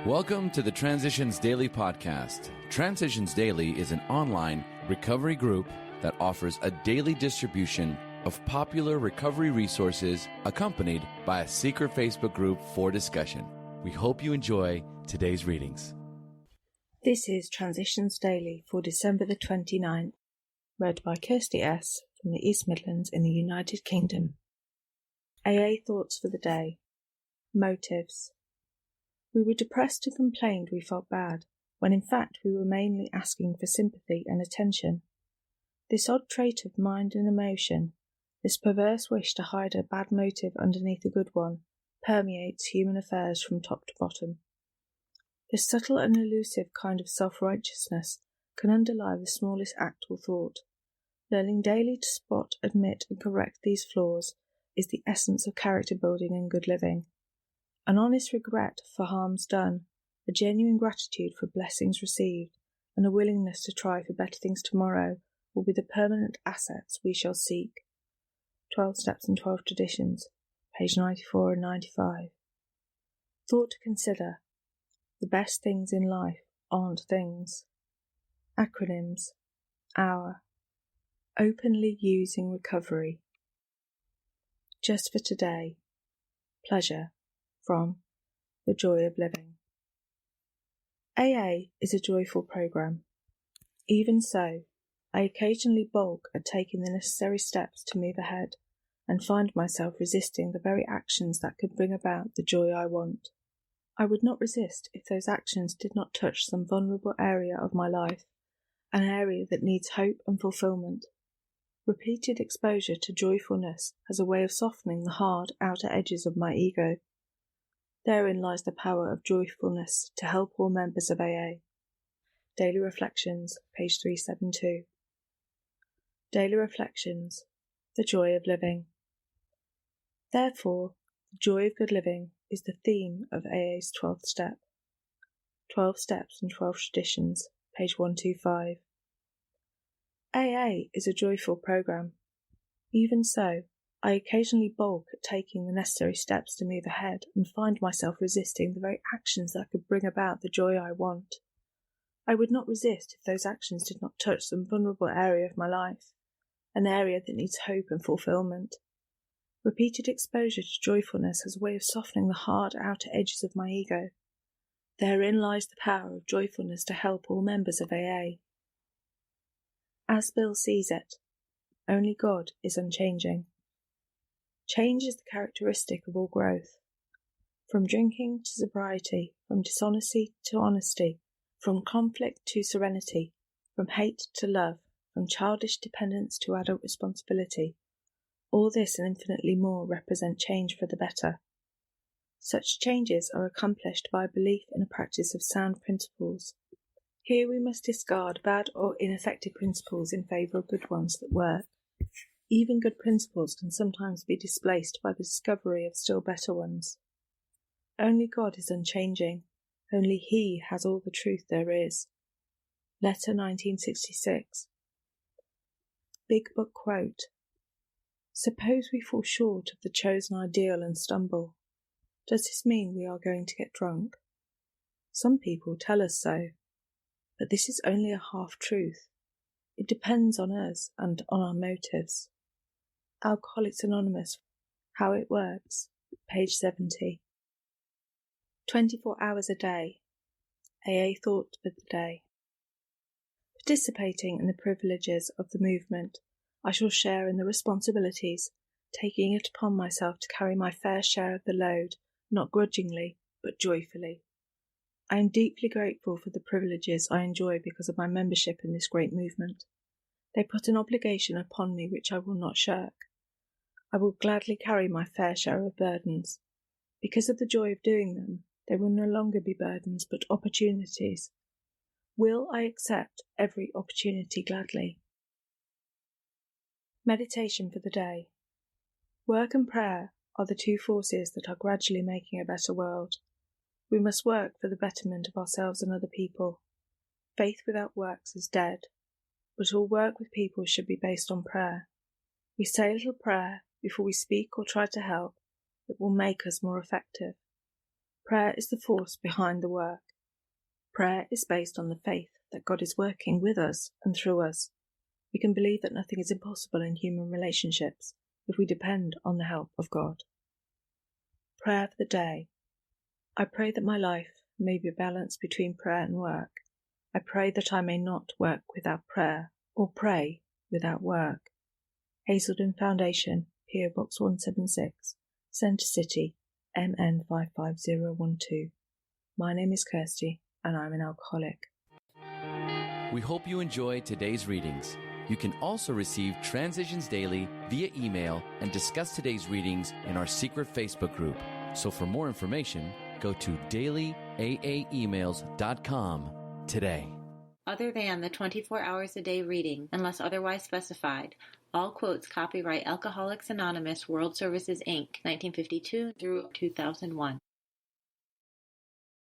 Welcome to the Transitions Daily podcast. Transitions Daily is an online recovery group that offers a daily distribution of popular recovery resources accompanied by a secret Facebook group for discussion. We hope you enjoy today's readings. This is Transitions Daily for December the 29th, read by Kirsty S. from the East Midlands in the United Kingdom. AA thoughts for the day. Motives. We were depressed and complained we felt bad, when in fact we were mainly asking for sympathy and attention. This odd trait of mind and emotion, this perverse wish to hide a bad motive underneath a good one, permeates human affairs from top to bottom. This subtle and elusive kind of self-righteousness can underlie the smallest act or thought. Learning daily to spot, admit and correct these flaws is the essence of character building and good living. An honest regret for harms done, a genuine gratitude for blessings received, and a willingness to try for better things tomorrow will be the permanent assets we shall seek. 12 Steps and 12 Traditions, page 94 and 95. Thought to consider. The best things in life aren't things. Acronyms. Hour. Openly using recovery. Just for today. Pleasure. From The Joy of Living. AA is a joyful program. Even so, I occasionally balk at taking the necessary steps to move ahead and find myself resisting the very actions that could bring about the joy I want. I would not resist if those actions did not touch some vulnerable area of my life, an area that needs hope and fulfillment. Repeated exposure to joyfulness has a way of softening the hard outer edges of my ego. Therein lies the power of joyfulness to help all members of AA. Daily Reflections, page 372. Daily Reflections, the joy of living. Therefore, the joy of good living is the theme of AA's 12th step. 12 Steps and 12 Traditions, page 125. AA is a joyful program. Even so, I occasionally balk at taking the necessary steps to move ahead and find myself resisting the very actions that could bring about the joy I want. I would not resist if those actions did not touch some vulnerable area of my life, an area that needs hope and fulfillment. Repeated exposure to joyfulness has a way of softening the hard outer edges of my ego. Therein lies the power of joyfulness to help all members of AA. As Bill sees it, only God is unchanging. Change is the characteristic of all growth. From drinking to sobriety, from dishonesty to honesty, from conflict to serenity, from hate to love, from childish dependence to adult responsibility, all this and infinitely more represent change for the better. Such changes are accomplished by belief in a practice of sound principles. Here we must discard bad or ineffective principles in favour of good ones that work. Even good principles can sometimes be displaced by the discovery of still better ones. Only God is unchanging. Only He has all the truth there is. Letter 1966. Big Book Quote. Suppose we fall short of the chosen ideal and stumble. Does this mean we are going to get drunk? Some people tell us so, but this is only a half-truth. It depends on us and on our motives. Alcoholics Anonymous, How It Works, page 70. 24 hours a day. AA thought for the day. Participating in the privileges of the movement, I shall share in the responsibilities, taking it upon myself to carry my fair share of the load, not grudgingly, but joyfully. I am deeply grateful for the privileges I enjoy because of my membership in this great movement. They put an obligation upon me which I will not shirk. I will gladly carry my fair share of burdens. Because of the joy of doing them, they will no longer be burdens but opportunities. Will I accept every opportunity gladly? Meditation for the day. Work and prayer are the two forces that are gradually making a better world. We must work for the betterment of ourselves and other people. Faith without works is dead, but all work with people should be based on prayer. We say a little prayer before we speak or try to help. It will make us more effective. Prayer is the force behind the work. Prayer is based on the faith that God is working with us and through us. We can believe that nothing is impossible in human relationships if we depend on the help of God. Prayer for the day. I pray that my life may be balanced between prayer and work. I pray that I may not work without prayer or pray without work. Hazelden Foundation, PO Box 176, Centre City, MN 55012. My name is Kirsty and I'm an alcoholic. We hope you enjoyed today's readings. You can also receive Transitions Daily via email and discuss today's readings in our secret Facebook group. So for more information, go to dailyaaemails.com today. Other than the 24 hours a day reading, unless otherwise specified, all quotes copyright Alcoholics Anonymous World Services, Inc., 1952 through 2001.